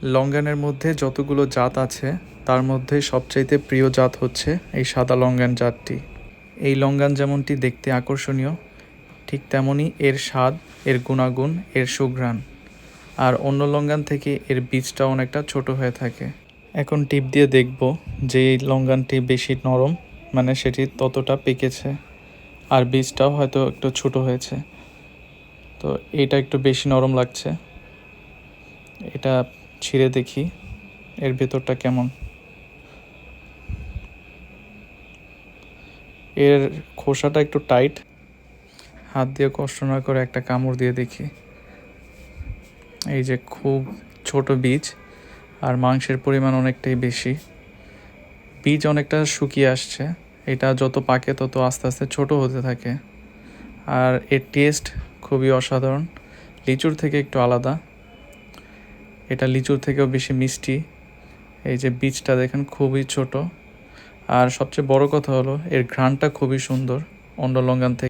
লঙ্গানের মধ্যে যতগুলো জাত আছে তার মধ্যে সবচাইতে প্রিয় জাত হচ্ছে এই সাদা লঙ্গান জাতটি। এই লঙ্গান যেমনটি দেখতে আকর্ষণীয়, ঠিক তেমনই এর স্বাদ, এর গুণাগুণ, এর সুঘ্রাণ। আর অন্য লঙ্গান থেকে এর বীজটা অনেকটা ছোট হয়ে থাকে। এখন টিপ দিয়ে দেখব যে এই লঙ্গানটি বেশি নরম, মানে সেটি ততটা পেকেছে, আর বীজটাও হয়তো একটু ছোট হয়েছে। তো এটা একটু বেশি নরম লাগছে, এটা ছিঁড়ে দেখি এর ভেতরটা কেমন। এর খোসাটা একটু টাইট, হাত দিয়ে কষ্ট না করে একটা কামড় দিয়ে দেখি। এই যে খুব ছোট বীজ, আর মাংসের পরিমাণ অনেকটাই বেশি। বীজ অনেকটা শুকিয়ে আসছে, এটা যত পাকে তত আস্তে আস্তে ছোট হতে থাকে। আর এর টেস্ট খুবই অসাধারণ, লিচুর থেকে একটু আলাদা। এটা লিচুর থেকেও বেশি মিষ্টি। এই যে বীজটা দেখেন খুবই ছোট, আর সবচেয়ে বড় কথা হলো এর ঘ্রাণটা খুবই সুন্দর অন্য লঙ্গান থেকে।